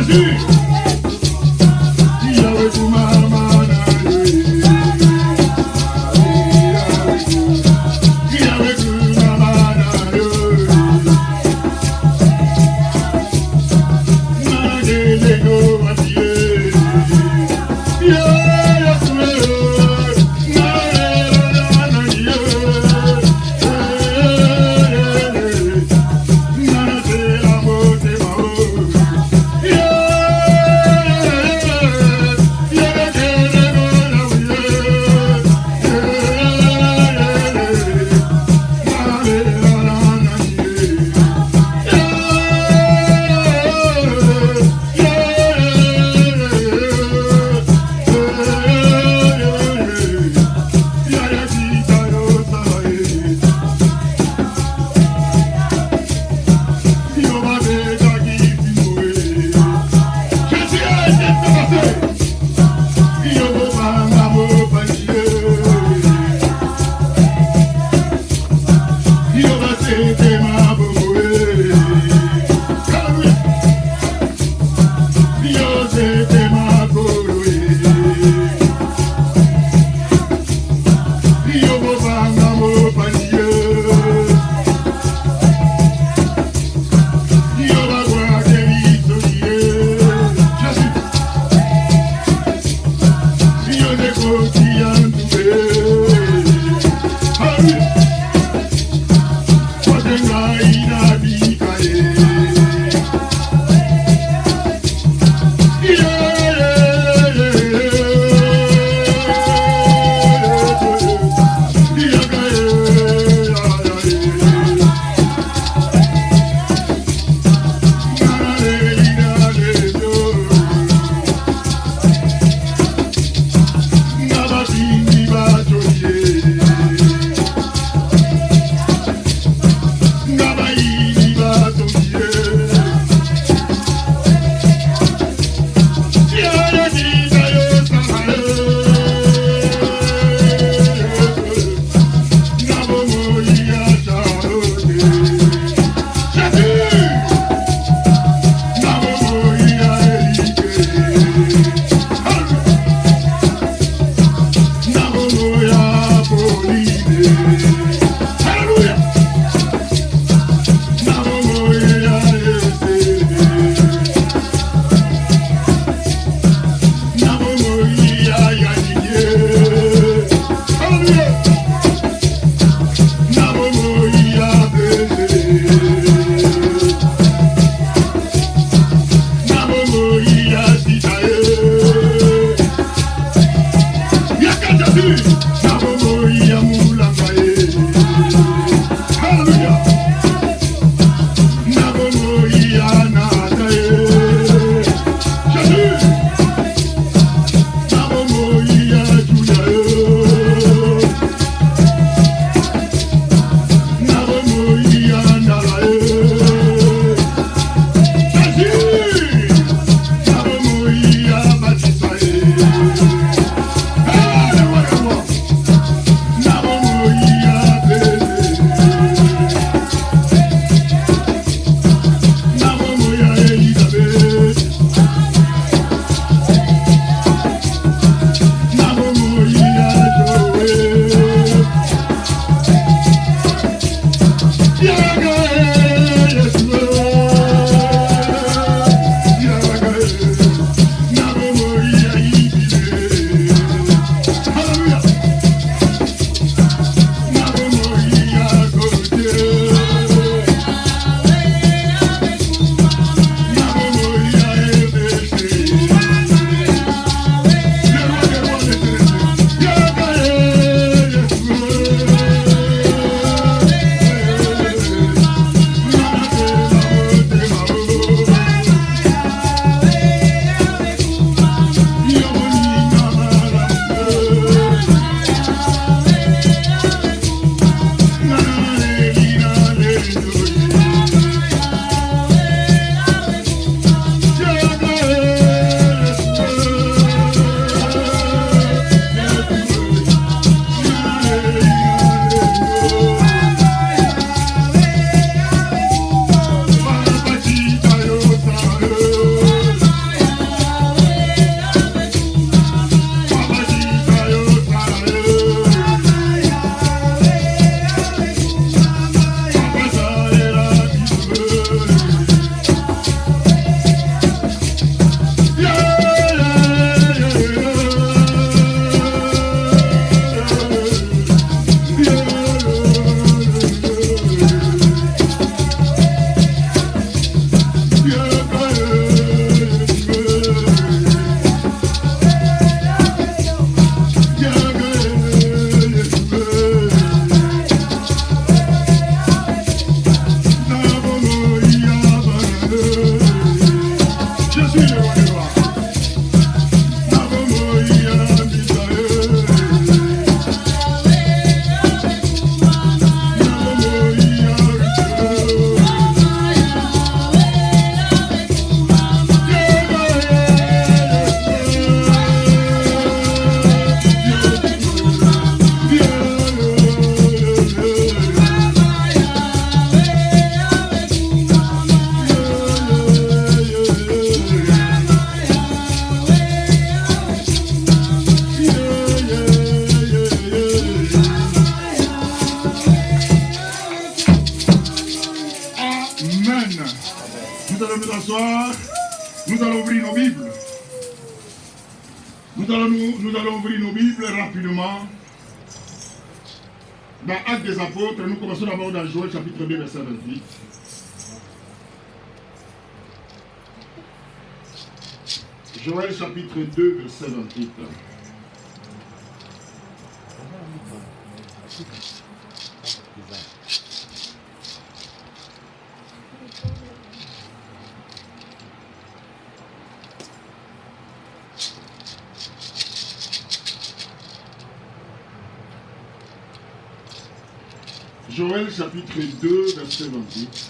Yeah. Nous allons ouvrir nos Bibles rapidement. Dans Actes des Apôtres, nous commençons d'abord dans Joël chapitre 2, verset 28. Joël chapitre 2, verset 28. Joël chapitre 2, verset 28.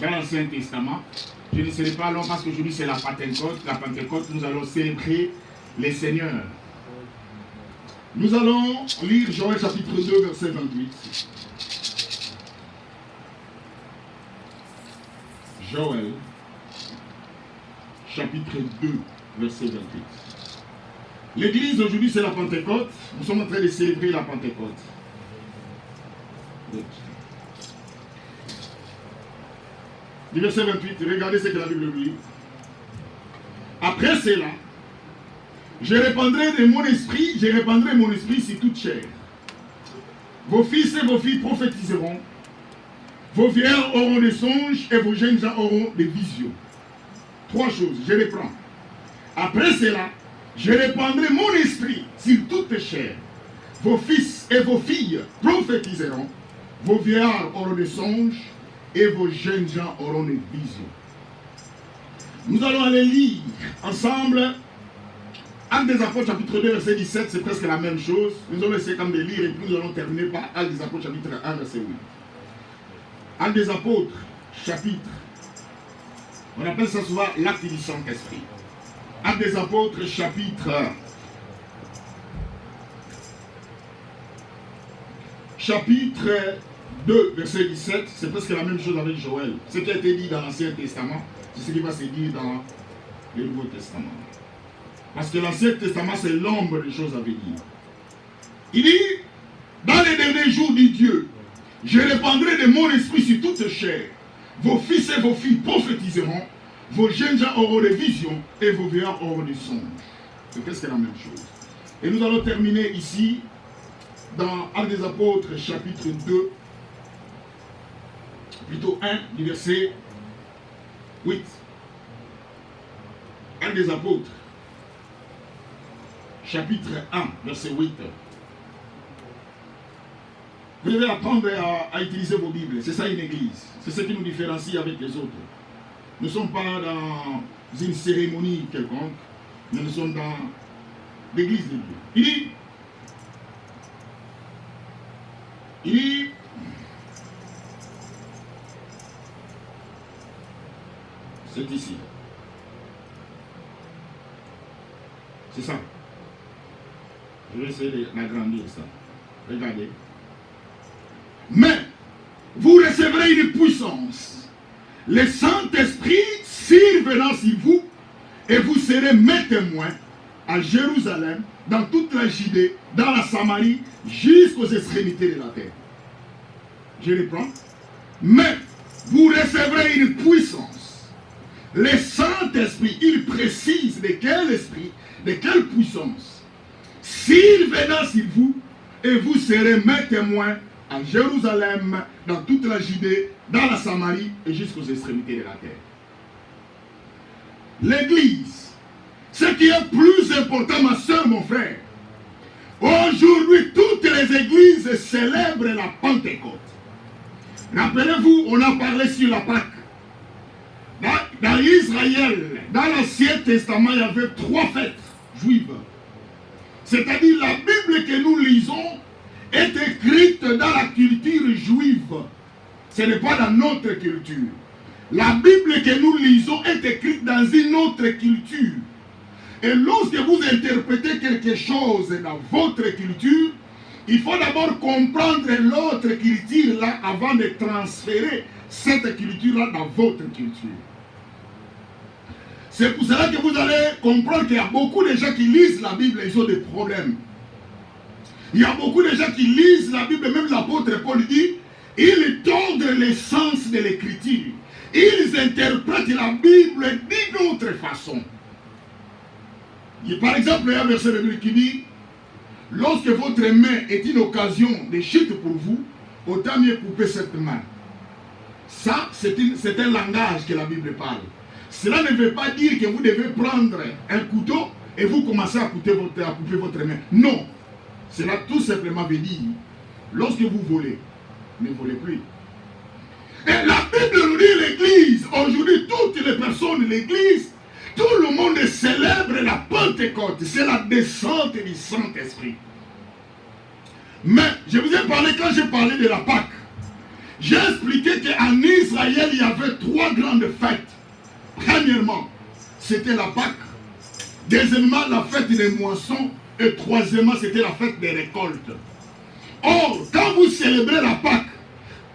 Dans l'Ancien Testament, je ne serai pas long parce qu'aujourd'hui c'est la Pentecôte. La Pentecôte, nous allons célébrer les Seigneurs. Nous allons lire Joël chapitre 2, verset 28. Joël chapitre 2, verset 28. L'église aujourd'hui c'est la Pentecôte. Nous sommes en train de célébrer la Pentecôte. Du verset 28, regardez ce que la Bible dit. Après cela, je répandrai mon esprit sur toute chair. Vos fils et vos filles prophétiseront. Vos vieillards auront des songes et vos jeunes gens auront des visions. Trois choses, je reprends. Après cela, je répandrai mon esprit sur toute chair. Vos fils et vos filles prophétiseront. Vos vieillards auront des songes et vos jeunes gens auront des visions. Nous allons aller lire ensemble Actes des Apôtres chapitre 2 verset 17, c'est presque la même chose. Nous allons essayer comme de lire et puis nous allons terminer par Actes des Apôtres chapitre 1 verset 8. Actes des Apôtres chapitre, on appelle ça souvent l'acte du Saint-Esprit. Actes des Apôtres chapitre 2 verset 17, c'est presque la même chose avec Joël. Ce qui a été dit dans l'Ancien Testament, c'est ce qui va se dire dans le Nouveau Testament. Parce que l'Ancien Testament, c'est l'ombre des choses à venir. Il dit, dans les derniers jours, dit Dieu, je répandrai de mon esprit sur toute chair. Vos fils et vos filles prophétiseront. Vos jeunes gens auront des visions et vos vieillards auront des songes. C'est presque la même chose. Et nous allons terminer ici dans Actes des Apôtres chapitre 2, plutôt 1 du verset 8. Actes des Apôtres chapitre 1 verset 8. Vous devez apprendre à utiliser vos Bibles. C'est ça une église. C'est ce qui nous différencie avec les autres. Nous ne sommes pas dans une cérémonie quelconque, mais nous sommes dans l'église de Dieu. Il dit, c'est ici. C'est ça. Je vais essayer d'agrandir ça. Regardez. Mais vous recevrez une puissance. Le Saint-Esprit survenant sur vous, et vous serez mes témoins à Jérusalem, dans toute la Judée, dans la Samarie, jusqu'aux extrémités de la terre. Je reprends. Mais vous recevrez une puissance. Le Saint-Esprit, il précise de quel esprit, de quelle puissance, survenant sur vous, et vous serez mes témoins à Jérusalem, dans toute la Judée, dans la Samarie et jusqu'aux extrémités de la terre. L'église, ce qui est plus important, ma soeur, mon frère, aujourd'hui, toutes les églises célèbrent la Pentecôte. Rappelez-vous, on a parlé sur la Pâque. Dans Israël, dans l'Ancien Testament, il y avait 3 fêtes juives. C'est-à-dire la Bible que nous lisons est écrite dans la culture juive. Ce n'est pas dans notre culture. La Bible que nous lisons est écrite dans une autre culture. Et lorsque vous interprétez quelque chose dans votre culture, il faut d'abord comprendre l'autre culture là avant de transférer cette culture là dans votre culture. C'est pour cela que vous allez comprendre qu'il y a beaucoup de gens qui lisent la Bible et ils ont des problèmes. Il y a beaucoup de gens qui lisent la Bible, même l'apôtre Paul dit, ils tordent l'essence de l'écriture. Ils interprètent la Bible autre façon. Par exemple, il y a un verset de Bible qui dit, lorsque votre main est une occasion de chute pour vous, autant mieux couper cette main. Ça, c'est un langage que la Bible parle. Cela ne veut pas dire que vous devez prendre un couteau et vous commencez à couper votre main. Non. Cela tout simplement veut dire, lorsque vous volez, ne volez plus. Et la Bible nous dit l'église, aujourd'hui toutes les personnes de l'église, tout le monde célèbre la Pentecôte, c'est la descente du Saint-Esprit. Mais je vous ai parlé, quand j'ai parlé de la Pâque, j'ai expliqué qu'en Israël, il y avait 3 grandes fêtes. Premièrement, c'était la Pâque. Deuxièmement, la fête des moissons. Et troisièmement, c'était la fête des récoltes. Or, quand vous célébrez la Pâque,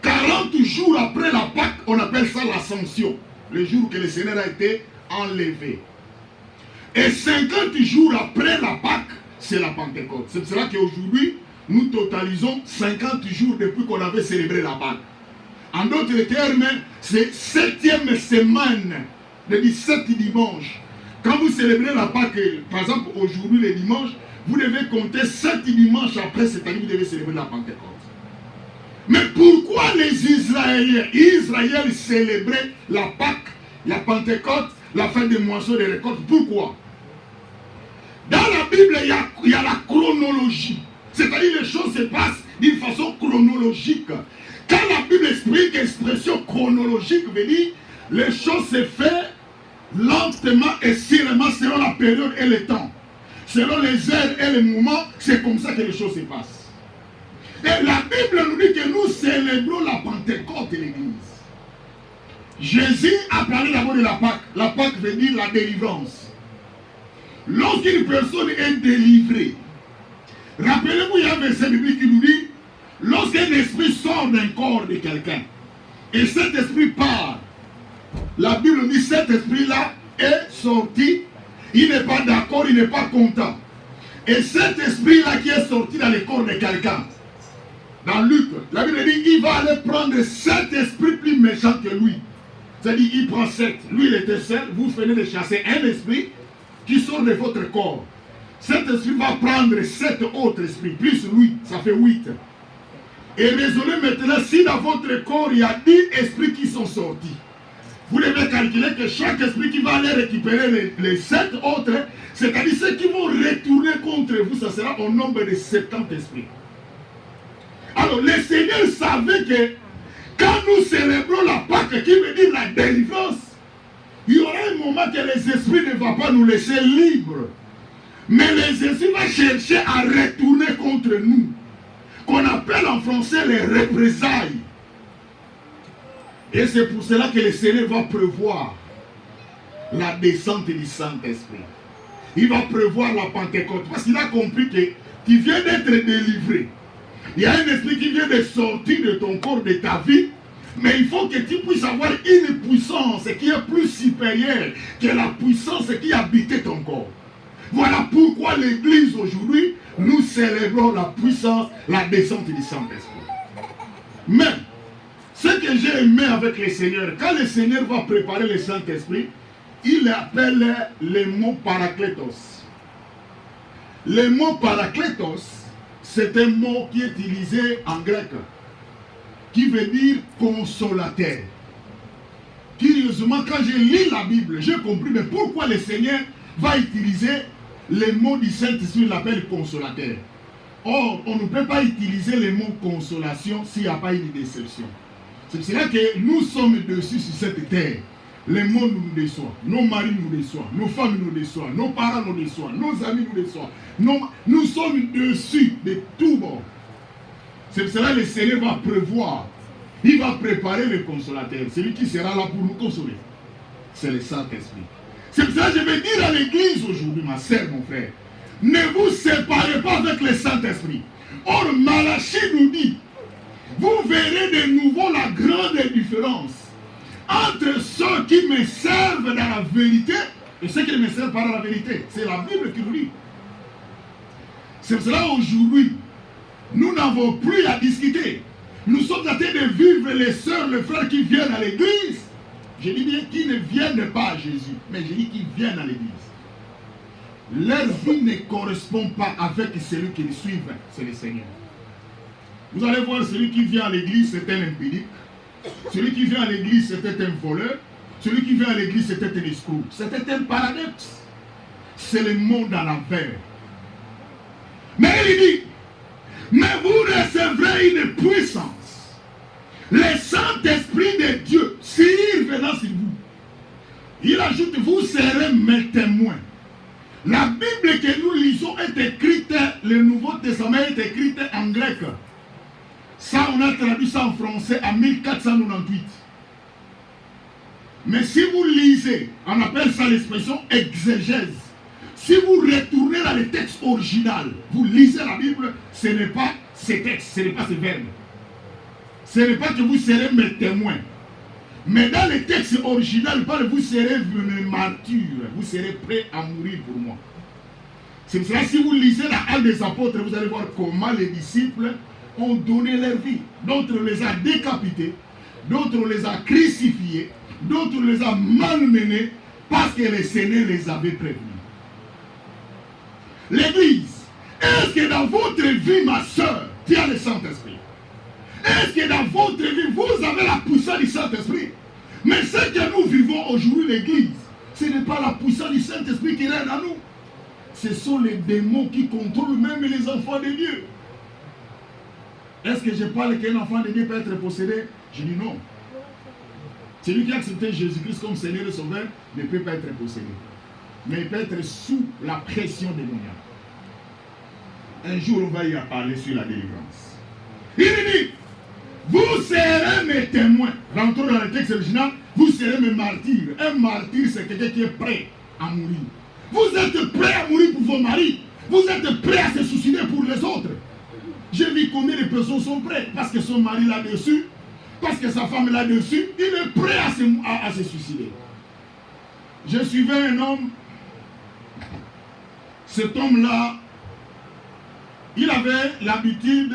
40 jours après la Pâque, on appelle ça l'Ascension. Le jour que le Seigneur a été enlevé. Et 50 jours après la Pâque, c'est la Pentecôte. C'est pour cela qu'aujourd'hui, nous totalisons 50 jours depuis qu'on avait célébré la Pâque. En d'autres termes, c'est 7e semaine, le 17 dimanche. Quand vous célébrez la Pâque, par exemple aujourd'hui le dimanche, vous devez compter 7 dimanches après, c'est-à-dire vous devez célébrer la Pentecôte. Mais pourquoi les Israéliens, Israël célébrait la Pâque, la Pentecôte, la fête des moissons et des récoltes? Pourquoi? Dans la Bible, il y a la chronologie. C'est-à-dire les choses se passent d'une façon chronologique. Quand la Bible explique l'expression chronologique, veut dire les choses se font lentement et sûrement selon la période et le temps. Selon les heures et les moments, c'est comme ça que les choses se passent. Et la Bible nous dit que nous célébrons la Pentecôte de l'Église. Jésus a parlé d'abord de la Pâque. La Pâque veut dire la délivrance. Lorsqu'une personne est délivrée, rappelez-vous, il y a un verset biblique qui nous dit, lorsqu'un esprit sort d'un corps de quelqu'un, et cet esprit part, la Bible dit cet esprit-là est sorti, il n'est pas d'accord, il n'est pas content. Et cet esprit-là qui est sorti dans le corps de quelqu'un, dans Luc, la Bible dit il va aller prendre 7 esprits plus méchants que lui. C'est-à-dire il prend 7, lui il était seul, vous venez de chasser un esprit qui sort de votre corps. Cet esprit va prendre 7 autres esprits, plus lui, ça fait 8. Et raisonnez maintenant, si dans votre corps il y a 10 esprits qui sont sortis, vous devez calculer que chaque esprit qui va aller récupérer les 7 autres, c'est-à-dire ceux qui vont retourner contre vous, ça sera au nombre de 70 esprits. Alors, le Seigneur savait que quand nous célébrons la Pâque, qui veut dire la délivrance, il y aura un moment que les esprits ne vont pas nous laisser libres. Mais les esprits vont chercher à retourner contre nous, qu'on appelle en français les représailles. Et c'est pour cela que le Seigneur va prévoir la descente du Saint-Esprit. Il va prévoir la Pentecôte. Parce qu'il a compris que tu viens d'être délivré. Il y a un esprit qui vient de sortir de ton corps, de ta vie. Mais il faut que tu puisses avoir une puissance qui est plus supérieure que la puissance qui habitait ton corps. Voilà pourquoi l'Église aujourd'hui, nous célébrons la puissance, la descente du Saint-Esprit. Mais, ce que j'ai aimé avec le Seigneur, quand le Seigneur va préparer le Saint-Esprit, il appelle le mot parakletos. Le mot parakletos, c'est un mot qui est utilisé en grec, qui veut dire consolateur. Curieusement, quand je lis la Bible, j'ai compris mais pourquoi le Seigneur va utiliser le mot du Saint-Esprit, il l'appelle consolateur. Or, on ne peut pas utiliser le mot consolation s'il n'y a pas une déception. C'est pour cela que nous sommes dessus sur cette terre. Le monde nous déçoit, nos maris nous déçoivent, nos femmes nous déçoivent, nos parents nous déçoivent, nos amis nous déçoivent. Nous sommes dessus de tout bord. C'est pour cela que le Seigneur va prévoir. Il va préparer le consolateur. Celui qui sera là pour nous consoler. C'est le Saint-Esprit. C'est pour ça que je vais dire à l'église aujourd'hui, ma sœur, mon frère, ne vous séparez pas avec le Saint-Esprit. Or, Malachie nous dit, vous verrez de nouveau la grande différence entre ceux qui me servent dans la vérité et ceux qui ne me servent pas dans la vérité. C'est la Bible qui nous dit. C'est pour cela aujourd'hui, nous n'avons plus à discuter. Nous sommes en train de vivre les sœurs, les frères qui viennent à l'église. Je dis bien qui ne viennent pas à Jésus, mais je dis qu'ils viennent à l'église. Leur vie ne correspond pas avec celui qui les suit, c'est le Seigneur. Vous allez voir, celui qui vient à l'église, c'est un impédique. Celui qui vient à l'église, c'était un voleur. Celui qui vient à l'église, c'était un escroc. C'était un paradoxe. C'est le monde à l'envers. Mais il dit, mais vous recevrez une puissance. Le Saint-Esprit de Dieu, s'il venant sur vous, il ajoute, vous serez mes témoins. La Bible que nous lisons est écrite, le Nouveau Testament est écrite en grec. Ça, on a traduit ça en français en 1498. Mais si vous lisez, on appelle ça l'expression exégèse. Si vous retournez dans le texte original, vous lisez la Bible, ce n'est pas ces textes, ce n'est pas ces verbes. Ce n'est pas que vous serez mes témoins. Mais dans le texte original, il parle, vous serez mes martyrs, vous serez prêts à mourir pour moi. C'est pour cela, si vous lisez la Actes des Apôtres, vous allez voir comment les disciples ont donné leur vie. D'autres les a décapités, d'autres les a crucifiés, d'autres les a malmenés parce que le Seigneur les avait prévenus. L'église, est-ce que dans votre vie, ma soeur, tu as le Saint-Esprit? Est-ce que dans votre vie, vous avez la puissance du Saint-Esprit? Mais ce que nous vivons aujourd'hui, l'église, ce n'est pas la puissance du Saint-Esprit qui règne en nous. Ce sont les démons qui contrôlent même les enfants de Dieu. Est-ce que je parle qu'un enfant de Dieu peut être possédé? Je dis non. Celui qui a accepté Jésus-Christ comme Seigneur et Sauveur ne peut pas être possédé. Mais il peut être sous la pression démoniaque. Un jour, on va y parler sur la délivrance. Il dit, vous serez mes témoins. Rentrons dans le texte original, vous serez mes martyrs. Un martyr, c'est quelqu'un qui est prêt à mourir. Vous êtes prêts à mourir pour vos maris. Vous êtes prêts à se suicider pour les autres. J'ai vu combien de personnes sont prêtes parce que son mari là-dessus, parce que sa femme là-dessus, il est prêt à se suicider. Je suivais un homme. Cet homme-là, il avait l'habitude,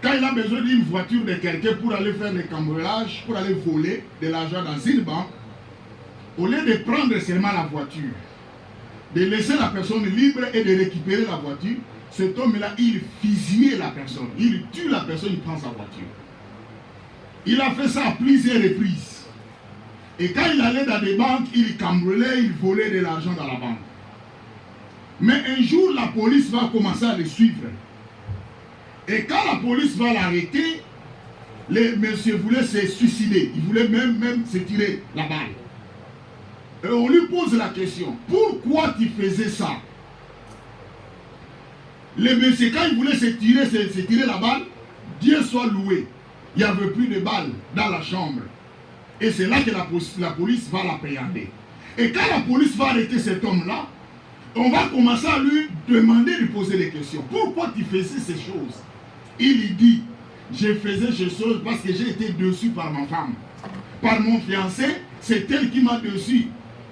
quand il a besoin d'une voiture de quelqu'un pour aller faire des cambriolages, pour aller voler de l'argent dans une banque, au lieu de prendre seulement la voiture, de laisser la personne libre et de récupérer la voiture, cet homme-là, il fusillait la personne. Il tue la personne, il prend sa voiture. Il a fait ça à plusieurs reprises. Et quand il allait dans des banques, il cambriolait, il volait de l'argent dans la banque. Mais un jour, la police va commencer à le suivre. Et quand la police va l'arrêter, le monsieur voulait se suicider. Il voulait même se tirer la balle. Et on lui pose la question, pourquoi tu faisais ça? Le monsieur, quand il voulait se tirer la balle, Dieu soit loué. Il n'y avait plus de balles dans la chambre. Et c'est là que la police va l'appréhender. Et quand la police va arrêter cet homme-là, on va commencer à lui demander de poser des questions. Pourquoi tu faisais ces choses? Il lui dit, je faisais ces choses parce que j'ai été déçu par ma femme. Par mon fiancé, c'est elle qui m'a déçu.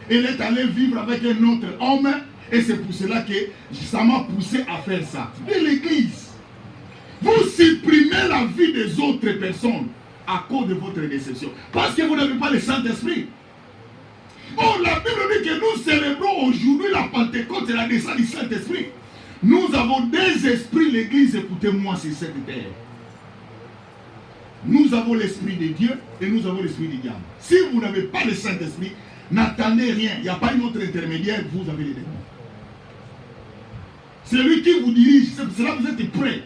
Elle est allée vivre avec un autre homme et c'est pour cela que ça m'a poussé à faire ça. Et l'église, vous supprimez la vie des autres personnes à cause de votre déception. Parce que vous n'avez pas le Saint-Esprit. Oh, la Bible dit que nous célébrons aujourd'hui la Pentecôte et la naissance du Saint-Esprit. Nous avons des esprits, l'église, écoutez-moi, sur cette terre. Nous avons l'Esprit de Dieu et nous avons l'Esprit du diable. Si vous n'avez pas le Saint-Esprit, n'attendez rien. Il n'y a pas une autre intermédiaire, vous avez les démons. C'est lui qui vous dirige, c'est pour cela que vous êtes prêts.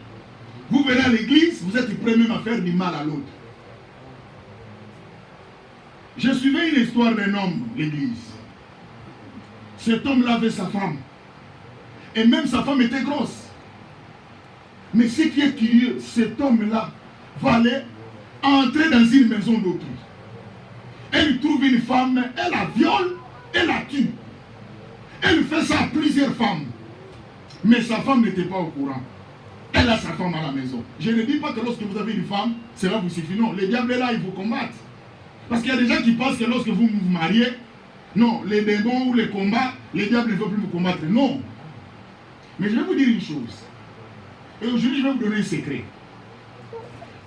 Vous venez à l'église, vous êtes prêts même à faire du mal à l'autre. Je suivais une histoire d'un homme, l'église. Cet homme-là avait sa femme. Et même sa femme était grosse. Mais ce qui est curieux, cet homme-là va aller entrer dans une maison d'autrui. Elle trouve une femme, elle la viole, elle la tue. Elle fait ça à plusieurs femmes. Mais sa femme n'était pas au courant. Elle a sa femme à la maison. Je ne dis pas que lorsque vous avez une femme, cela vous suffit. Non, les diables là, ils vous combattent. Parce qu'il y a des gens qui pensent que lorsque vous vous mariez, non, les démons ou les combats, les diables ne veulent plus vous combattre. Non. Mais je vais vous dire une chose. Et aujourd'hui, je vais vous donner un secret.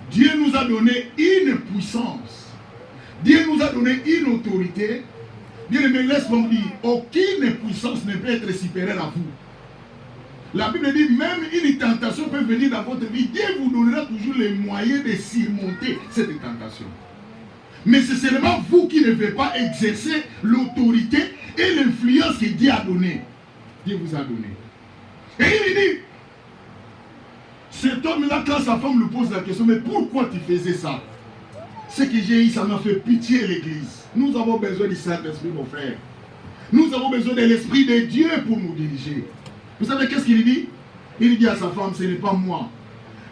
Dieu nous a donné une puissance Dieu nous a donné une autorité. Bien aimé, laisse-moi vous dire, aucune puissance ne peut être supérieure à vous. La Bible dit, même une tentation peut venir dans votre vie. Dieu vous donnera toujours les moyens de surmonter cette tentation. Mais c'est seulement vous qui ne devez pas exercer l'autorité et l'influence que Dieu a donnée. Dieu vous a donné. Et il dit, cet homme-là, quand sa femme lui pose la question, mais pourquoi tu faisais ça? Ce que j'ai eu, ça m'a fait pitié l'église. Nous avons besoin du Saint-Esprit, mon frère. Nous avons besoin de l'Esprit de Dieu pour nous diriger. Vous savez qu'est-ce qu'il dit? Il dit à sa femme, ce n'est pas moi.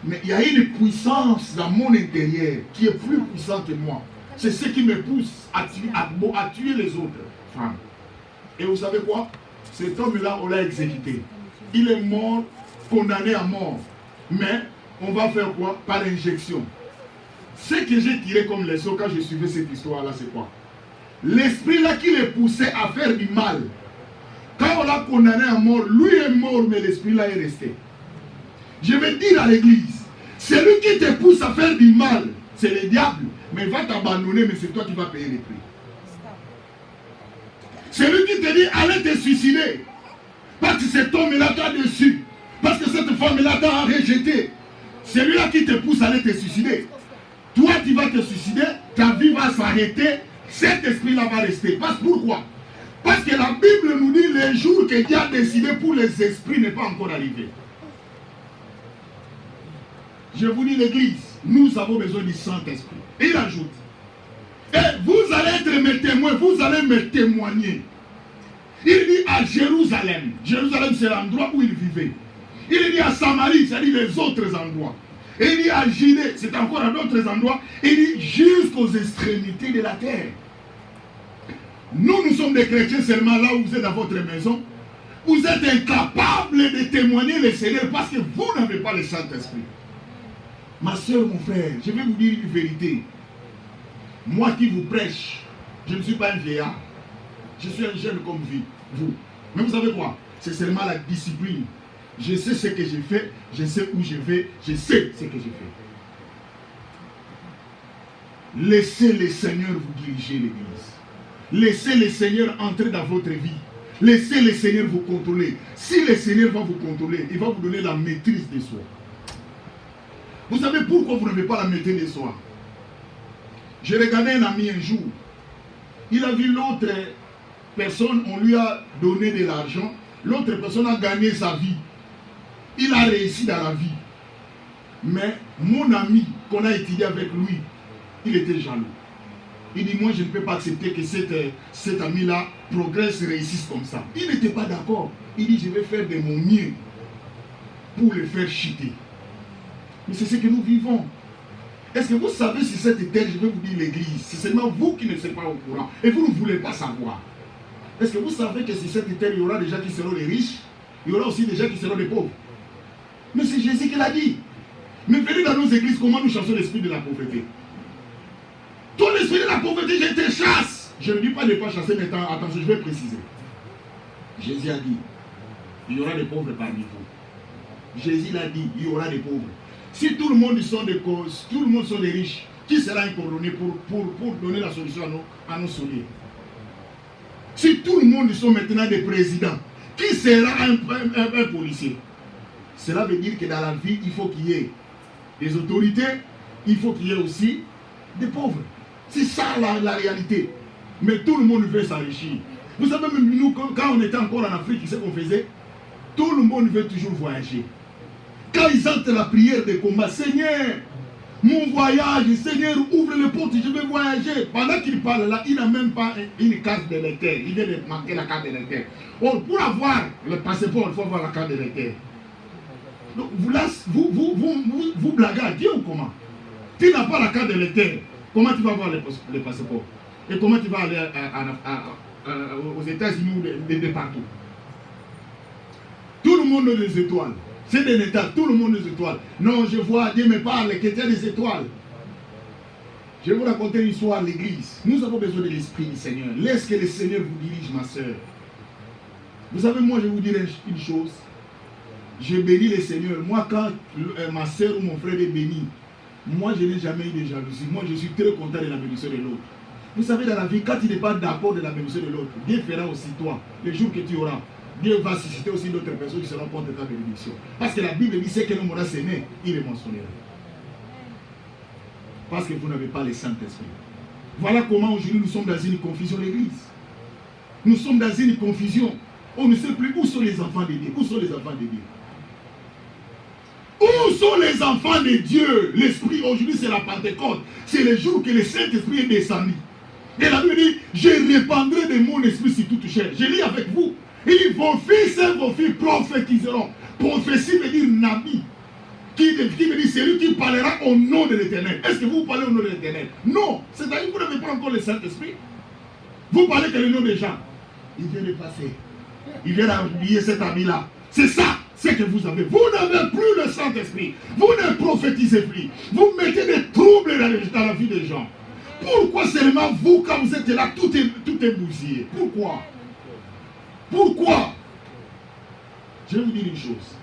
Mais il y a une puissance dans mon intérieur qui est plus puissante que moi. C'est ce qui me pousse à tuer les autres femmes. Et vous savez quoi? Cet homme-là, on l'a exécuté. Il est mort, condamné à mort. Mais on va faire quoi? Par injection. Ce que j'ai tiré comme leçon quand je suivais cette histoire-là, c'est quoi? L'esprit-là qui le poussait à faire du mal. Quand on l'a condamné à mort, lui est mort, mais l'esprit-là est resté. Je vais dire à l'église, celui qui te pousse à faire du mal, c'est le diable. Mais il va t'abandonner, mais c'est toi qui vas payer les prix. Celui qui te dit, allez te suicider. Parce que cet homme-là t'a dessus. Parce que cette femme-là t'a rejeté. Celui-là qui te pousse à aller te suicider. Toi, tu vas te suicider, ta vie va s'arrêter, cet esprit-là va rester. Pourquoi? Parce que la Bible nous dit le jour que Dieu a décidé pour les esprits n'est pas encore arrivé. Je vous dis l'église, nous avons besoin du Saint-Esprit. Et il ajoute, et vous allez être mes témoins, vous allez me témoigner. Il dit à Jérusalem, Jérusalem c'est l'endroit où il vivait. Il dit à Samarie, c'est-à-dire les autres endroits. Et il dit à Judée, c'est encore à d'autres endroits. Il dit jusqu'aux extrémités de la terre. Nous sommes des chrétiens seulement là où vous êtes dans votre maison. Vous êtes incapables de témoigner le Seigneur parce que vous n'avez pas le Saint-Esprit. Ma soeur, mon frère, je vais vous dire une vérité. Moi qui vous prêche, je ne suis pas un vieillard. Je suis un jeune comme vous. Mais vous savez quoi? C'est seulement la discipline. Je sais ce que j'ai fait, je sais où je vais, je sais ce que j'ai fait. Laissez le Seigneur vous diriger l'église. Laissez le Seigneur entrer dans votre vie. Laissez le Seigneur vous contrôler. Si le Seigneur va vous contrôler, il va vous donner la maîtrise de soi. Vous savez pourquoi vous n'avez pas la maîtrise de soi? J'ai regardé un ami un jour. Il a vu l'autre personne, on lui a donné de l'argent. L'autre personne a gagné sa vie. Il a réussi dans la vie. Mais mon ami qu'on a étudié avec lui, il était jaloux. Il dit, moi je ne peux pas accepter que cet ami-là progresse, réussisse comme ça. Il n'était pas d'accord. Il dit, je vais faire de mon mieux pour le faire chuter. Mais c'est ce que nous vivons. Est-ce que vous savez si cette terre, je vais vous dire l'église, c'est seulement vous qui ne êtes pas au courant et vous ne voulez pas savoir. Est-ce que vous savez que sur cette terre, il y aura des gens qui seront les riches, il y aura aussi des gens qui seront les pauvres? Mais c'est Jésus qui l'a dit. Mais venez dans nos églises, comment nous chassons l'esprit de la pauvreté? Ton esprit de la pauvreté, je te chasse. Je ne dis pas de ne pas chasser, mais attention, je vais préciser. Jésus a dit, il y aura des pauvres parmi vous. Jésus l'a dit, il y aura des pauvres. Si tout le monde sont des causes, tout le monde sont des riches, qui sera incordonné pour donner la solution à nos souliers? Si tout le monde sont maintenant des présidents, qui sera un policier? Cela veut dire que dans la vie, il faut qu'il y ait des autorités, il faut qu'il y ait aussi des pauvres. C'est ça la réalité. Mais tout le monde veut s'enrichir. Vous savez, même nous, quand on était encore en Afrique, ce qu'on faisait, tout le monde veut toujours voyager. Quand ils entrent la prière de combat, Seigneur, mon voyage, Seigneur, ouvre les portes, je vais voyager. Pendant qu'il parle là, il n'a même pas une carte de l'éther. Il vient de manquer la carte de l'éther. Or, pour avoir le passeport, il faut avoir la carte de l'éther. Donc, vous blaguez à Dieu ou comment? Tu n'as pas la carte de l'éther. Comment tu vas avoir le passeport? Et comment tu vas aller aux États-Unis ou de partout? Tout le monde a des étoiles. C'est des états, tout le monde a des étoiles. Non, je vois, Dieu me parle, que tu as des étoiles. Je vais vous raconter une histoire à l'église. Nous avons besoin de l'Esprit du Seigneur. Laisse que le Seigneur vous dirige, ma soeur. Vous savez, moi, je vais vous dire une chose. Je bénis le Seigneur. Moi, quand ma soeur ou mon frère est béni, moi, je n'ai jamais eu de jalousie. Moi, je suis très content de la bénédiction de l'autre. Vous savez, dans la vie, quand tu n'es pas d'accord de la bénédiction de l'autre, Dieu fera aussi toi, le jour que tu auras. Dieu va susciter aussi d'autres personnes qui seront contre ta bénédiction. Parce que la Bible dit, c'est que l'homme aura séné, il est mentionné. Parce que vous n'avez pas le Saint-Esprit. Voilà comment aujourd'hui nous sommes dans une confusion, l'église. Nous sommes dans une confusion. On ne sait plus où sont les enfants de Dieu. Où sont les enfants de Dieu? Où sont les enfants de Dieu? L'Esprit, aujourd'hui c'est la Pentecôte. C'est le jour que le Saint-Esprit est descendu. Et la Bible dit, je répandrai de mon esprit sur toute chair. Je lis avec vous. Il dit, vos fils et vos filles prophétiseront. Prophétie veut dire Nabi. Qui veut dire celui qui parlera au nom de l'Éternel. Est-ce que vous parlez au nom de l'Éternel? Non. C'est-à-dire que vous n'avez pas encore le Saint-Esprit. Vous parlez que le nom des gens. Il vient de passer. Il vient d'habiller cet habit-là. C'est ça, c'est que vous avez. Vous n'avez plus le Saint-Esprit. Vous ne prophétisez plus. Vous mettez des troubles dans la vie des gens. Pourquoi seulement vous, quand vous êtes là, tout est bousillé? Pourquoi? Pourquoi? Je vais vous dire une chose.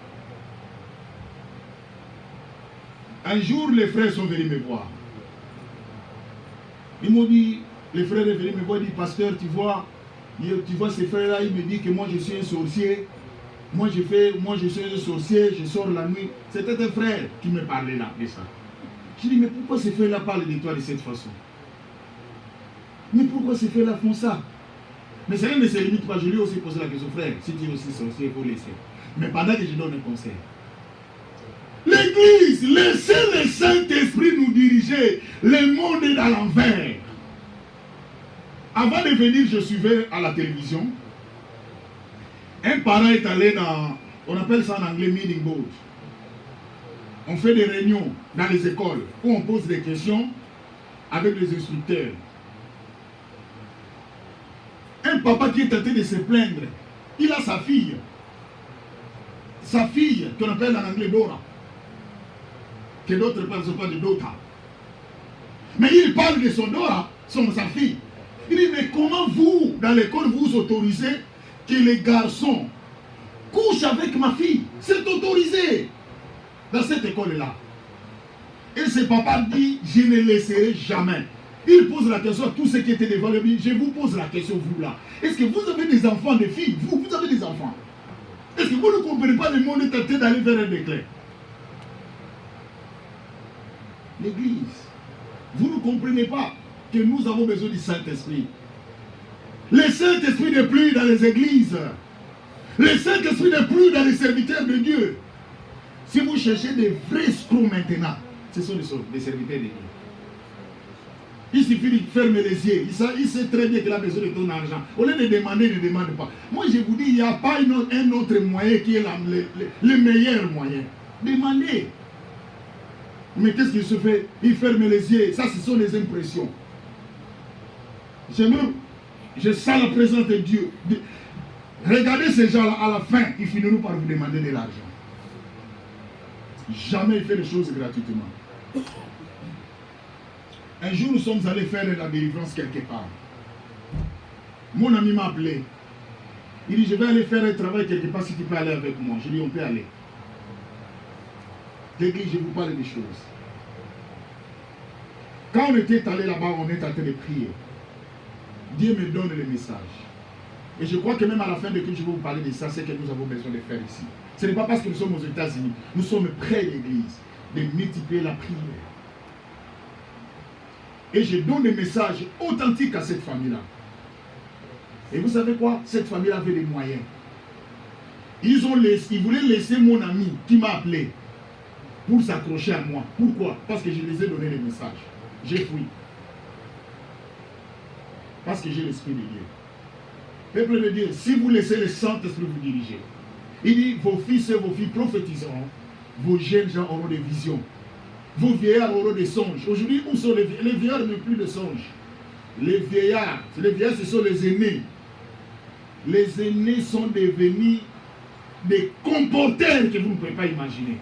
Un jour, les frères sont venus me voir. Ils m'ont dit, les frères sont venus me voir, ils disent, pasteur, tu vois ces frères-là, ils me disent que moi je suis un sorcier. Moi je suis un sorcier, je sors la nuit. C'était un frère qui me parlait là de ça. Je dis, mais pourquoi ces frères-là parlent de toi de cette façon? Mais pourquoi ces frères-là font ça? Mais cela ne se limite pas. Je lui ai aussi posé la question, frère, si tu es aussi sorcier, il faut laisser. Mais pendant que je donne un conseil, l'Église, laissez le Saint-Esprit nous diriger. Le monde est dans l'envers. Avant de venir, je suivais à la télévision. Un parent est allé dans, on appelle ça en anglais meeting board. On fait des réunions dans les écoles où on pose des questions avec les instructeurs. Un papa qui est tenté de se plaindre, il a sa fille, qu'on appelle en anglais Dora, que d'autres ne parlent pas de Dota. Mais il parle de son Dora, sa fille. Il dit, mais comment vous, dans l'école, vous autorisez que les garçons couchent avec ma fille? C'est autorisé dans cette école-là. Et ce papa dit, je ne laisserai jamais. Il pose la question à tous ceux qui étaient devant lui. Je vous pose la question, vous là. Est-ce que vous avez des enfants, des filles? Vous avez des enfants. Est-ce que vous ne comprenez pas, le monde est tenté d'aller vers un déclin? L'Église, vous ne comprenez pas que nous avons besoin du Saint-Esprit. Le Saint-Esprit n'est plus dans les églises. Le Saint-Esprit n'est plus dans les serviteurs de Dieu. Si vous cherchez des vrais escrocs maintenant, ce sont des serviteurs de Dieu. Il suffit de fermer les yeux. Il sait très bien qu'il a besoin de ton argent. Au lieu de demander, il ne demande pas. Moi, je vous dis, il n'y a pas un autre moyen qui est le meilleur moyen. Demandez. Mais qu'est-ce qu'il se fait? Il ferme les yeux. Ça, ce sont les impressions. Je sens la présence de Dieu. Regardez ces gens-là, à la fin, ils finiront par vous demander de l'argent. Jamais il fait les choses gratuitement. Un jour, nous sommes allés faire la délivrance quelque part. Mon ami m'a appelé. Il dit, je vais aller faire un travail quelque part, si tu peux aller avec moi. Je lui ai dit, on peut aller. L'église, je vous parle des choses. Quand on était allé là-bas, on est en train de prier. Dieu me donne le message. Et je crois que même à la fin de tout, je vais vous parler de ça, c'est que nous avons besoin de faire ici. Ce n'est pas parce que nous sommes aux États-Unis. Nous sommes près de l'église, de multiplier la prière. Et je donne des messages authentiques à cette famille-là. Et vous savez quoi? Cette famille avait des moyens. Ils voulaient laisser mon ami qui m'a appelé pour s'accrocher à moi. Pourquoi? Parce que je les ai donné les messages. J'ai fui. Parce que j'ai l'Esprit de Dieu. Peuple de Dieu, si vous laissez le Saint-Esprit vous diriger, il dit, vos fils et vos filles prophétiseront, vos jeunes gens auront des visions. Vos vieillards auront des songes. Aujourd'hui, où sont les vieillards? Les vieillards n'ont plus de songes. Les vieillards, ce sont les aînés. Les aînés sont devenus des comporteurs que vous ne pouvez pas imaginer.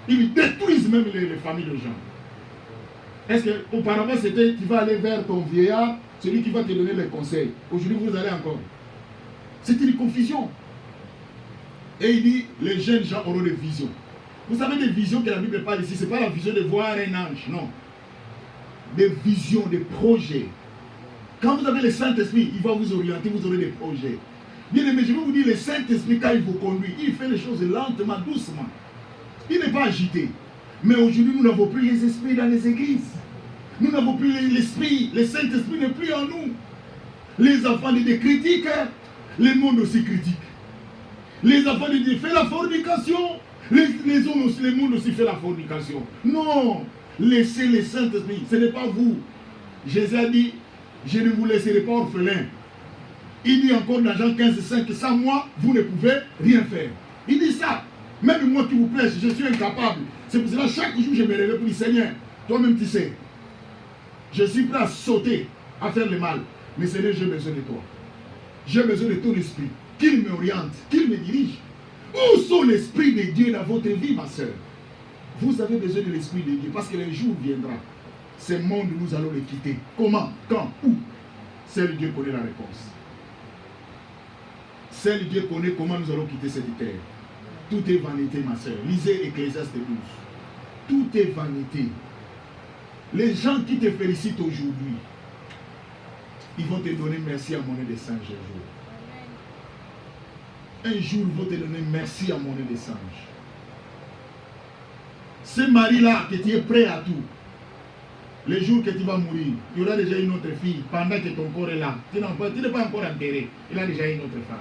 Ils détruisent même les familles de gens. Est-ce qu'auparavant, c'était tu vas aller vers ton vieillard, celui qui va te donner les conseils. Aujourd'hui, vous allez encore. C'est une confusion. Et il dit, les jeunes gens auront des visions. Vous savez, des visions que la Bible parle ici, ce n'est pas la vision de voir un ange, non. Des visions, des projets. Quand vous avez le Saint-Esprit, il va vous orienter, vous aurez des projets. Bien aimé, je vais vous dire, le Saint-Esprit, quand il vous conduit, il fait les choses lentement, doucement. Il n'est pas agité. Mais aujourd'hui, nous n'avons plus les esprits dans les églises. Nous n'avons plus l'esprit. Le Saint-Esprit n'est plus en nous. Les enfants de Dieu critiquent. Le monde aussi critique. Les enfants de Dieu font la fornication. Les hommes aussi, le monde aussi fait la fornication. Non. Laissez le Saint-Esprit. Ce n'est pas vous. Jésus a dit, je ne vous laisserai pas orphelin. Il dit encore dans Jean 15,5 que sans moi, vous ne pouvez rien faire. Il dit ça. Même moi qui vous prêche, je suis incapable. C'est pour cela chaque jour je me réveille pour dire, Seigneur, toi-même tu sais. Je suis prêt à sauter, à faire le mal. Mais Seigneur, j'ai besoin de toi. J'ai besoin de ton esprit. Qu'il m'oriente, qu'il me dirige. Où sont l'esprit de Dieu dans votre vie, ma soeur? Vous avez besoin de l'esprit de Dieu parce que le jour viendra. Ce monde, nous allons le quitter. Comment? Quand? Où? Seul Dieu connaît la réponse. Seul Dieu connaît comment nous allons quitter cette terre. Tout est vanité, ma soeur. Lisez Ecclésiaste 12. Tout est vanité. Les gens qui te félicitent aujourd'hui, ils vont te donner merci à monnaie de singe un jour. Un jour, ils vont te donner merci à monnaie de singe. Ce mari-là, que tu es prêt à tout, le jour que tu vas mourir, il y aura déjà une autre fille pendant que ton corps est là. Tu n'es pas encore enterré. Il a déjà une autre femme.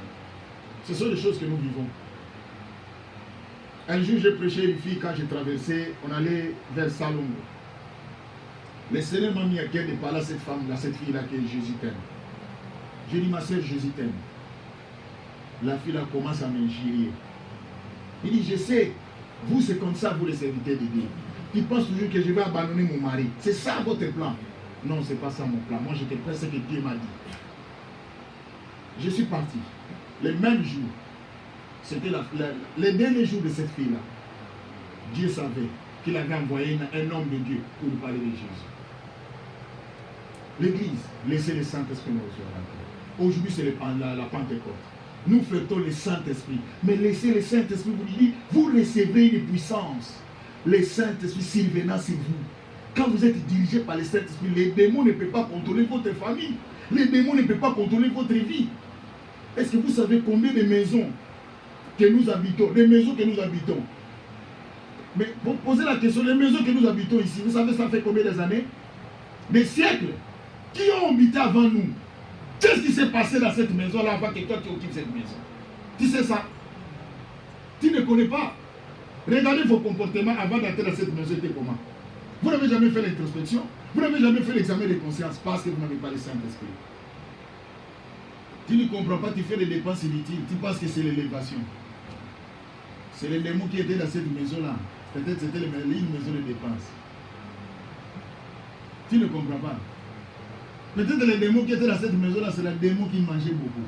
Ce sont des choses que nous vivons. Un jour, j'ai prêché une fille quand j'ai traversé, on allait vers Salomon. Le Seigneur m'a mis à cœur de parler à cette femme-là, cette fille-là que Jésus t'aime. J'ai dit, ma soeur, Jésus t'aime. La fille-là commence à m'injurier. Il dit, je sais, vous c'est comme ça, vous les serviteurs de Dieu. Tu penses toujours que je vais abandonner mon mari. C'est ça votre plan. Non, ce n'est pas ça mon plan. Moi, j'étais prêt à ce que Dieu m'a dit. Je suis parti. Le même jour, c'était le dernier jour de cette fille-là. Dieu savait qu'il avait envoyé un homme de Dieu pour nous parler de Jésus. L'église, laissez le Saint-Esprit nous recevoir. Aujourd'hui, c'est la Pentecôte. Nous fêtons le Saint-Esprit. Mais laissez le Saint-Esprit vous dire, vous recevrez une puissance. Le Saint-Esprit survenant sur vous. Quand vous êtes dirigé par le Saint-Esprit, les démons ne peuvent pas contrôler votre famille. Les démons ne peuvent pas contrôler votre vie. Est-ce que vous savez combien de maisons que nous habitons, les maisons que nous habitons? Mais pour poser la question, les maisons que nous habitons ici, vous savez ça fait combien d'années? Des siècles. Qui ont habité avant nous? Qu'est-ce qui s'est passé dans cette maison-là avant que toi tu occupes cette maison? Tu sais ça? Tu ne connais pas. Regardez vos comportements avant d'entrer dans cette maison, c'était comment? Vous n'avez jamais fait l'introspection? Vous n'avez jamais fait l'examen de conscience parce que vous n'avez pas le Saint-Esprit. Tu ne comprends pas, tu fais des dépenses inutiles. Tu penses que c'est l'élévation. C'est les démons qui étaient dans cette maison-là. Peut-être c'était une maison de dépenses. Tu ne comprends pas. Peut-être les démons qui étaient dans cette maison-là, c'est les démons qui mangeaient beaucoup.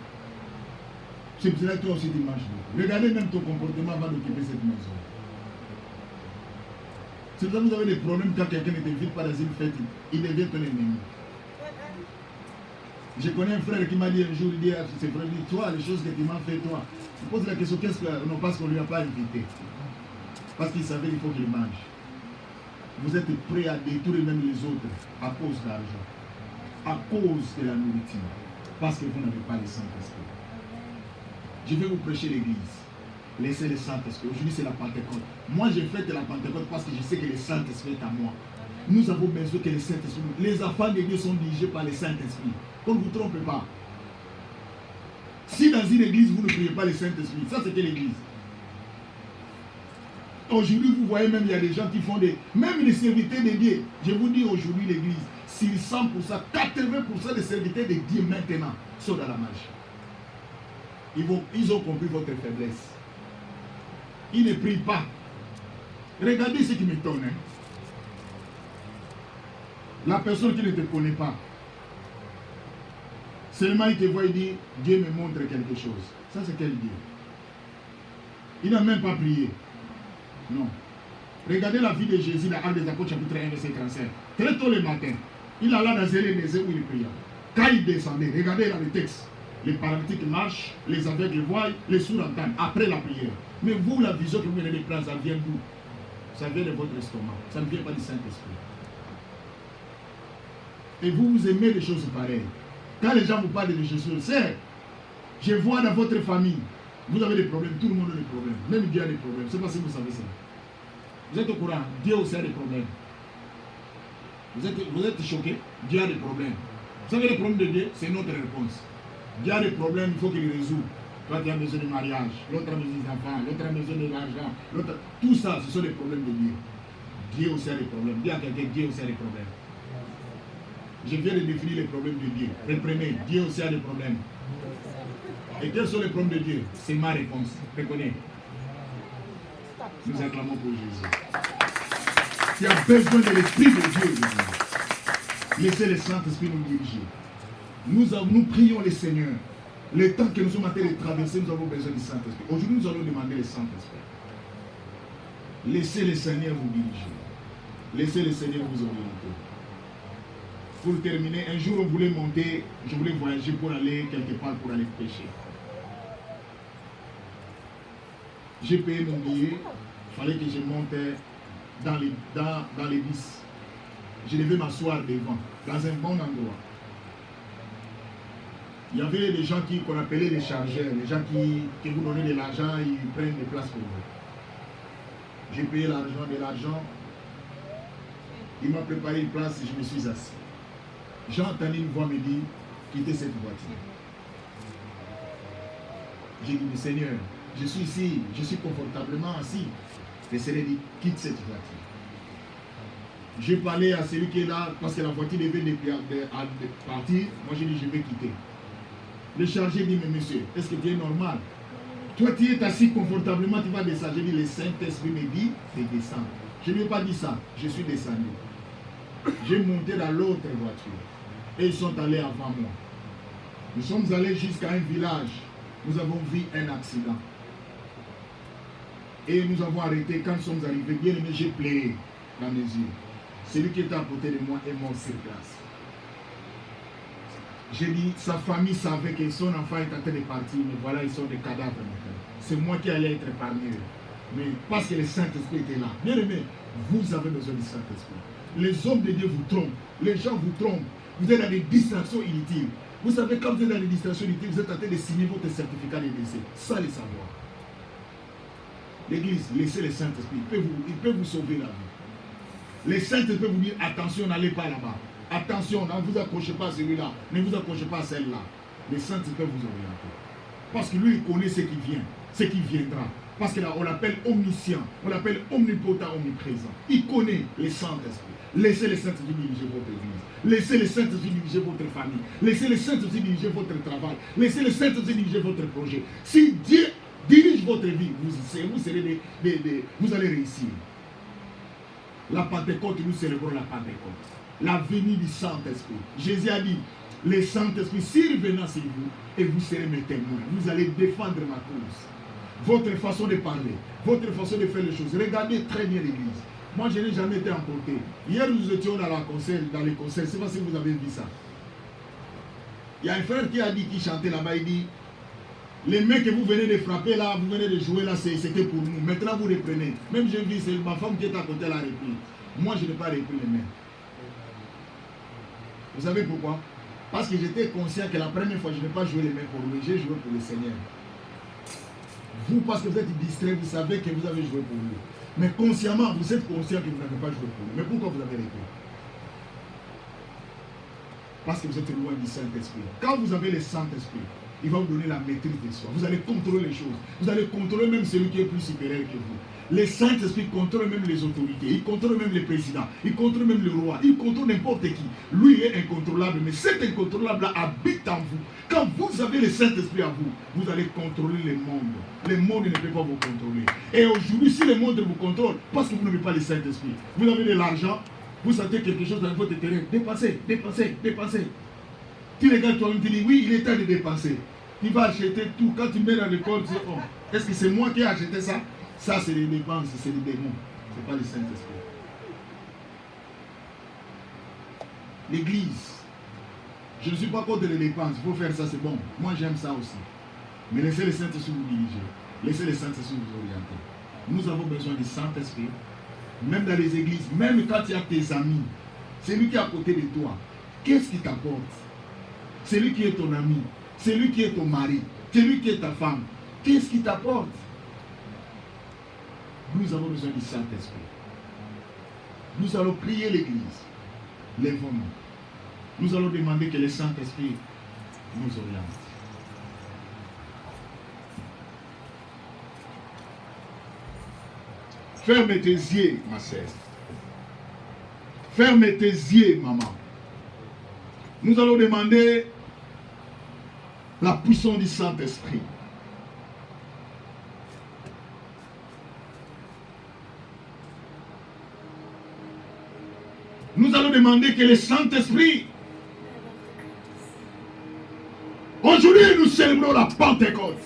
C'est pour cela que toi aussi tu manges beaucoup. Regardez même ton comportement avant d'occuper cette maison. C'est pour ça que vous avez des problèmes quand quelqu'un ne t'invite pas dans une fête, il devient ton ennemi. Je connais un frère qui m'a dit un jour, il dit à ses frères, toi, les choses que tu m'as fait, toi, il pose la question, qu'est-ce que, non, parce qu'on ne lui a pas invité. Parce qu'il savait qu'il faut qu'il mange. Vous êtes prêts à détruire même les autres à cause d'argent, à cause de la nourriture, parce que vous n'avez pas le Saint-Esprit. Je vais vous prêcher l'église. Laissez le Saint-Esprit. Aujourd'hui, c'est la Pentecôte. Moi, je fête la Pentecôte parce que je sais que le Saint-Esprit est à moi. Nous avons besoin que le Saint-Esprit... Les enfants de Dieu sont dirigés par le Saint-Esprit. Qu'on ne vous trompe pas. Si dans une église, vous ne priez pas le Saint-Esprit, ça c'était l'église. Aujourd'hui, vous voyez même, il y a des gens qui font des... Même les serviteurs de Dieu. Je vous dis aujourd'hui, l'église, sur 100%, 80% des serviteurs de Dieu maintenant sont dans la magie. Ils ont compris votre faiblesse. Ils ne prient pas. Regardez ce qui m'étonne. Hein. La personne qui ne te connaît pas, seulement il te voit et dit, Dieu me montre quelque chose. Ça c'est quel Dieu? Il n'a même pas prié. Non. Regardez la vie de Jésus dans Actes des Apôtres chapitre 1 verset 35. Très tôt le matin, il alla dans un désert où il pria. Quand il descendait, regardez là le texte. Les paralytiques marchent, les aveugles voient, les sourds entendent après la prière. Mais vous, la vision que vous venez de prendre, ça vient d'où? Ça vient de votre estomac. Ça ne vient pas du Saint-Esprit. Et vous aimez les choses pareilles. Quand les gens vous parlent de Jésus, c'est, je vois dans votre famille, vous avez des problèmes, tout le monde a des problèmes. Même Dieu a des problèmes. Je ne sais pas si vous savez ça. Vous êtes au courant, Dieu aussi a des problèmes. Vous êtes choqués, Dieu a des problèmes. Vous savez les problèmes de Dieu, c'est notre réponse. Dieu a des problèmes, il faut qu'il les résout. Toi, tu as besoin de mariage, l'autre a besoin d'enfants, l'autre a besoin de l'argent, tout ça, ce sont des problèmes de Dieu. Dieu aussi a des problèmes. Dis à quelqu'un, Dieu aussi a des problèmes. Je viens de définir les problèmes de Dieu. Reprenez, Dieu aussi a des problèmes. Et quels sont les problèmes de Dieu? C'est ma réponse. Reprenez. Nous acclamons pour Jésus. Tu as besoin de l'Esprit de Dieu. Laissez le Saint-Esprit nous diriger. Nous prions le Seigneur. Le temps que nous sommes en train de traverser, nous avons besoin du Saint-Esprit. Aujourd'hui, nous allons demander le Saint-Esprit. Laissez le Seigneur vous diriger. Laissez le Seigneur vous orienter. Pour terminer, un jour on voulait monter, je voulais voyager pour aller quelque part pour aller pêcher. J'ai payé mon billet, il fallait que je monte dans les bus. Je devais m'asseoir devant, dans un bon endroit. Il y avait des gens qu'on appelait les chargeurs, les gens qui vous donnaient de l'argent, ils prennent des places pour vous. J'ai payé l'argent, il m'a préparé une place et je me suis assis. J'ai entendu une voix me dire, quittez cette voiture. J'ai dit, mais Seigneur, je suis ici, je suis confortablement assis. Le Seigneur dit, quitte cette voiture. J'ai parlé à celui qui est là, parce que la voiture devait partir. Moi j'ai dit, je vais quitter. Le chargé dit, mais monsieur, est-ce que tu es normal? Toi tu es assis confortablement, tu vas descendre. J'ai dit, le Saint-Esprit me dit de descendre. Je ne lui ai pas dit ça, je suis descendu. J'ai monté dans l'autre voiture. Et ils sont allés avant moi. Nous sommes allés jusqu'à un village. Nous avons vu un accident. Et nous avons arrêté. Quand nous sommes arrivés, bien aimé, j'ai pleuré dans mes yeux. Celui qui était à côté de moi est mort sur place. J'ai dit, sa famille savait que son enfant est en train de partir, mais voilà, ils sont des cadavres maintenant. C'est moi qui allais être parmi eux. Mais parce que le Saint-Esprit était là. Bien aimé, vous avez besoin du Saint-Esprit. Les hommes de Dieu vous trompent. Les gens vous trompent. Vous êtes dans des distractions inutiles. Vous savez, quand vous êtes dans des distractions inutiles, vous êtes en train de signer votre certificat de décès. Ça, les savoir. L'église, laissez le Saint-Esprit. Il peut vous sauver la vie. Le Saint-Esprit peut vous dire, attention, n'allez pas là-bas. Attention, ne vous accrochez pas à celui-là. Ne vous accrochez pas à celle-là. Le Saint-Esprit peut vous orienter. Parce que lui, il connaît ce qui vient, ce qui viendra. Parce qu'on l'appelle omniscient, on l'appelle omnipotent, omniprésent. Il connaît le Saint-Esprit. Laissez le Saint-Esprit diriger votre église. Laissez le Saint-Esprit diriger votre famille. Laissez le Saint-Esprit diriger votre travail. Laissez le Saint-Esprit diriger votre projet. Si Dieu dirige votre vie, vous allez réussir. La Pentecôte, nous célébrons la Pentecôte. La venue du Saint-Esprit. Jésus a dit, le Saint-Esprit survenant sur vous et vous serez mes témoins. Vous allez défendre ma cause. Votre façon de parler, votre façon de faire les choses. Regardez très bien l'église. Moi, je n'ai jamais été emporté. Hier, nous étions dans les concerts. Je ne sais pas si vous avez vu ça. Il y a un frère qui a dit, qui chantait là-bas, il dit, les mains que vous venez de frapper là, vous venez de jouer là, c'était pour nous. Maintenant, vous reprenez. Même j'ai vu, c'est ma femme qui est à côté, elle a repris. Moi, je n'ai pas repris les mains. Vous savez pourquoi? Parce que j'étais conscient que la première fois, je n'ai pas joué les mains pour lui, j'ai joué pour le Seigneur. Vous, parce que vous êtes distrait, vous savez que vous avez joué pour lui. Mais consciemment, vous êtes conscient que vous n'avez pas joué pour lui. Mais pourquoi vous avez repris? Parce que vous êtes loin du Saint-Esprit. Quand vous avez le Saint-Esprit, il va vous donner la maîtrise de soi. Vous allez contrôler les choses. Vous allez contrôler même celui qui est plus supérieur que vous. Le Saint-Esprit contrôle même les autorités. Il contrôle même les présidents. Il contrôle même le roi. Il contrôle n'importe qui. Lui est incontrôlable. Mais cet incontrôlable habite en vous. Quand vous avez le Saint-Esprit à vous, vous allez contrôler le monde. Le monde ne peut pas vous contrôler. Et aujourd'hui, si le monde vous contrôle, parce que vous n'avez pas le Saint-Esprit, vous avez de l'argent, vous sentez quelque chose dans votre terrain, dépensez, dépensez, dépensez. Tu regardes toi-même, tu dis, oui, il est temps de dépenser. Tu vas acheter tout. Quand tu mets dans l'école, tu dis, oh, est-ce que c'est moi qui ai acheté ça? Ça, c'est les dépenses, c'est les démons. Ce n'est pas le Saint-Esprit. L'église, je ne suis pas contre les dépenses. Il faut faire ça, c'est bon. Moi, j'aime ça aussi. Mais laissez le Saint-Esprit vous diriger. Laissez le Saint-Esprit vous orienter. Nous avons besoin du Saint-Esprit. Même dans les églises, même quand tu as tes amis, c'est lui qui est à côté de toi. Qu'est-ce qui t'apporte? c'est lui qui est ton ami, c'est lui qui est ton mari, c'est lui qui est ta femme. Qu'est-ce qui t'apporte? Nous avons besoin du Saint-Esprit. Nous allons prier l'Église. Lèvons-nous. Nous allons demander que le Saint-Esprit nous oriente. Ferme tes yeux, ma sœur. Ferme tes yeux, maman. Nous allons demander la puissance du Saint-Esprit. Nous allons demander que le Saint-Esprit... Aujourd'hui, nous célébrons la Pentecôte.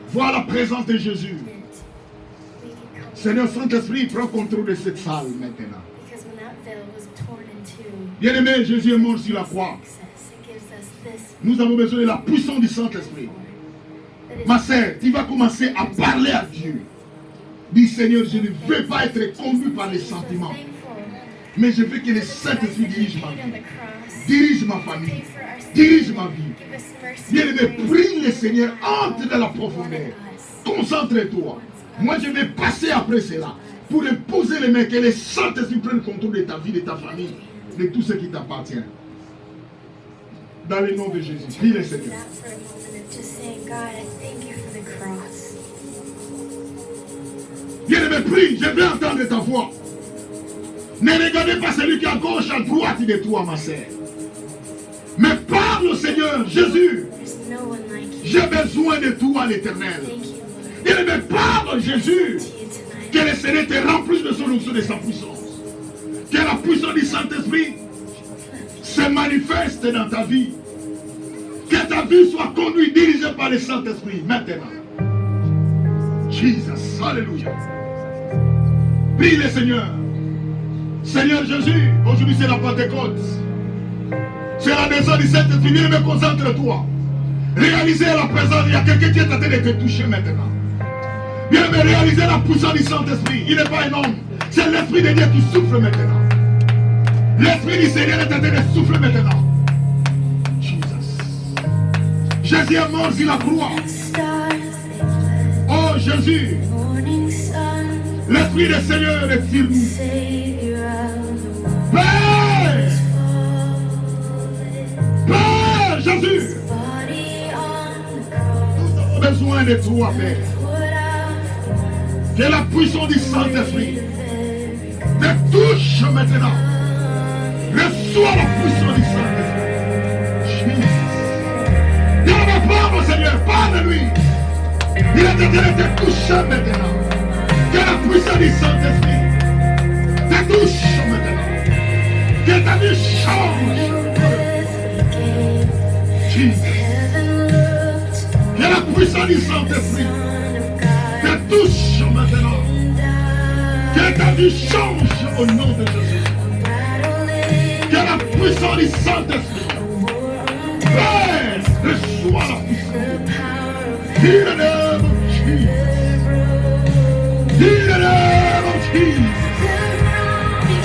Voir la présence de Jésus. Seigneur Saint-Esprit, prends contrôle de cette salle maintenant. Bien-aimé, Jésus est mort sur la croix. Nous avons besoin de la puissance du Saint-Esprit. Ma sœur, tu vas commencer à parler à Dieu. Dis Seigneur, je ne veux pas être conduit par les sentiments. Mais je veux que le Saint-Esprit dirige ma vie. Dirige ma famille. Dirige ma vie. Bien-aimé, prie le Seigneur, entre dans la profondeur. Concentre-toi. Moi, je vais passer après cela pour imposer les mains, que le Saint-Esprit prenne contrôle de ta vie, de ta famille, de tout ce qui t'appartient. Dans le nom de Jésus, prie le Seigneur. Bien-aimé, prie, je veux entendre ta voix. Ne regardez pas celui qui est à gauche, à droite de toi, ma sœur. Mais parle au Seigneur, Jésus. J'ai besoin de toi, l'Éternel. Bien-aimé, parle, Jésus. Que le Seigneur te remplisse de son onction, de sa puissance. Que la puissance du Saint-Esprit se manifeste dans ta vie. Que ta vie soit conduite, dirigée par le Saint-Esprit. Maintenant. Jesus, alléluia. Prie le Seigneur. Seigneur Jésus, aujourd'hui c'est la Pentecôte. C'est la naissance du Saint-Esprit. Viens me concentre-toi. Réalisez la présence. Il y a quelqu'un qui est en train de te toucher maintenant. Viens me réaliser la puissance du Saint-Esprit. Il n'est pas un homme. C'est l'Esprit de Dieu qui souffle maintenant. L'Esprit du Seigneur est en train de souffler maintenant. Jesus. Jésus est mort sur la croix. Oh Jésus. L'Esprit du Seigneur est sur nous. Père! Père Jésus! Nous avons besoin de toi, Père. Que la puissance du Saint-Esprit te touche maintenant. Reçois la puissance du Saint-Esprit. Jesus. Viens me parle, Seigneur, parle de lui. Il est en train de te toucher maintenant. Que la puissance du Saint-Esprit te touche maintenant. Que ta vie change. Jesus. Que la puissance du Saint-Esprit te touche maintenant. Que ta vie change au nom de Jésus. Que la puissance du Saint-Esprit. Père, reçois la puissance. In the name of Jesus. In the name of Jesus.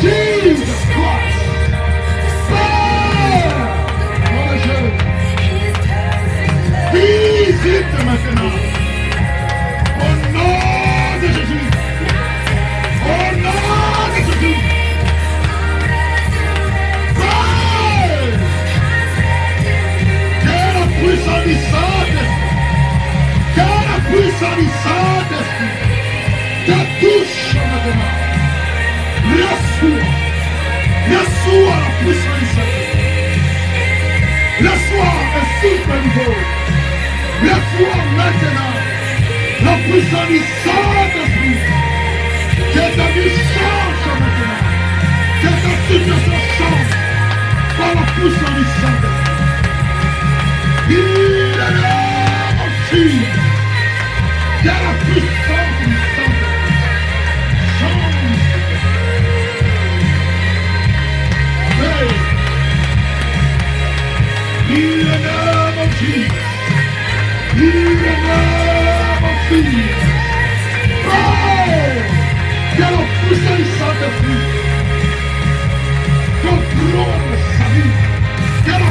Jesus Christ. Visite maintenant. Au nom de Jésus. Au nom de Jésus. Que la puissance du Saint-Esprit. Que la puissance du Saint-Esprit te touche maintenant. Reçois. Reçois la puissance du Saint-Esprit. Reçois un souffle nouveau. Reçois maintenant la puissance du Saint-Esprit. Que ta vie change maintenant. Que ta situation change par la puissance du Saint-Esprit. Il est là aussi. Que la puissance du Saint-Esprit change. Hey. In the name of Jesus. In the name of Jesus. Oh! Que la puissance du Saint-Esprit contrôle sa vie. Que la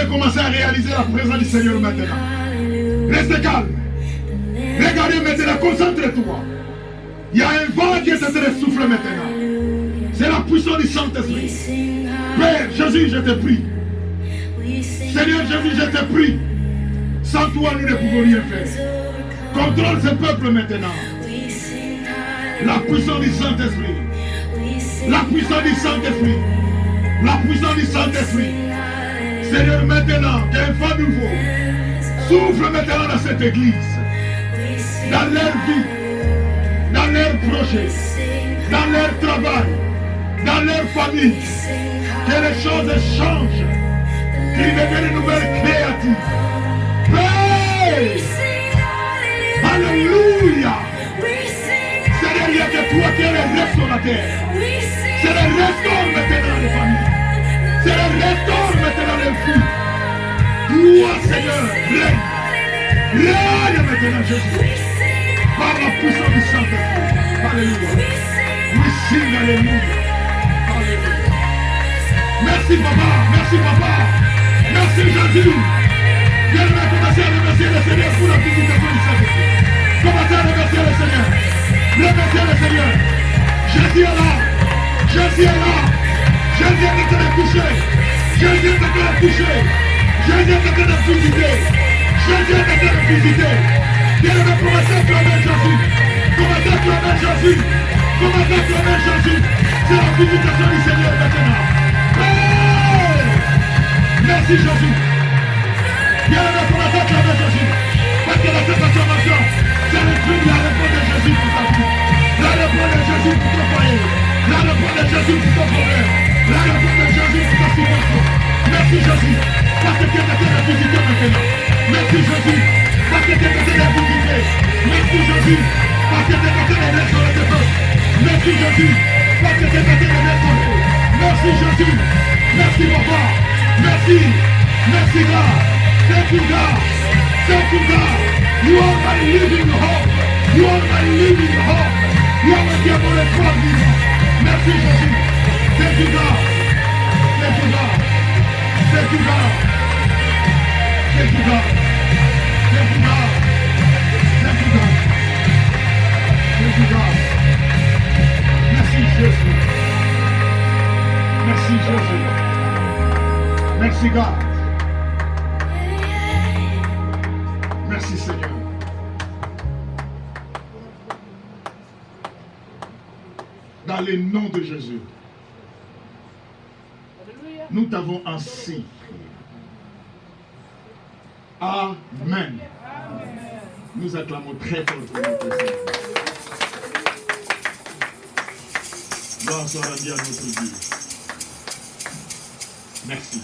allez commencer à réaliser la présence du Seigneur maintenant. Restez calme. Regardez maintenant, concentre-toi. Il y a un vent qui est en train de souffler maintenant. C'est la puissance du Saint-Esprit. Père Jésus, je te prie. Seigneur Jésus, je te prie. Sans toi, nous ne pouvons rien faire. Contrôle ce peuple maintenant. La puissance du Saint-Esprit. La puissance du Saint-Esprit. La puissance du Saint-Esprit. Seigneur, maintenant, qu'un vent nouveau souffle maintenant dans cette église. Dans leur vie, dans leurs projets, dans leur travail, dans leur famille. Que les choses changent. Qu'il y ait de nouvelles créatives. Hey! Alléluia! Seigneur, il n'y a que toi qui es le restaurateur. C'est le restaure maintenant les familles. C'est le restaure maintenant les filles. Toi, Seigneur, règne. Règne maintenant, Jésus. Par la puissance du Saint-Esprit. Alléluia. We sing Alléluia. Alléluia. Merci papa, merci papa. Merci Jésus. Viens commencer à remercier le Seigneur pour la visitation du Saint-Esprit. Commencez à remercier le Seigneur. Remerciez le Seigneur. Jésus est là. Jésus est là. Jésus est en train de toucher. Jésus est en train de toucher. Jésus est en train de visiter. Jésus est en train de visiter. Viens commencer à clamer Jésus. Commencez à clamer Jésus. Commencez à clamer Jésus. C'est la visitation du Seigneur maintenant. Hey! Merci Jésus. Viens commencer à clamer Jésus. Parce que la transformation, c'est l'esprit de la réponse de Jésus pour ta vie. La réponse de Jésus pour ton foyer. La réponse de Jésus pour ton problème. La réponse de Jésus pour ta situation. Merci Jésus. Parce que tu es en train de visiter maintenant. Merci Jésus. Parce que tu es en train de visiter. Merci Jésus. Parce que tu es en train de restaurer tes peuples. Merci Jésus. Parce que tu es en train de restaurer. Merci Jésus. Merci papa. Merci. Merci God. Thank you God. Thank you God. You are my living hope. You are my living hope. You are my Dieu pour les trois vivants. Merci Jésus. Thank you God. Thank you God. Thank you God. Thank you God. Thank you God. Thank you God. Thank you God. Merci Jésus. Merci Jésus. Merci God. Merci Seigneur. Dans le nom de Jésus, nous t'avons ainsi. Amen. Nous acclamons très fort pour notre Seigneur. Gloire soit rendue à notre Dieu. Merci.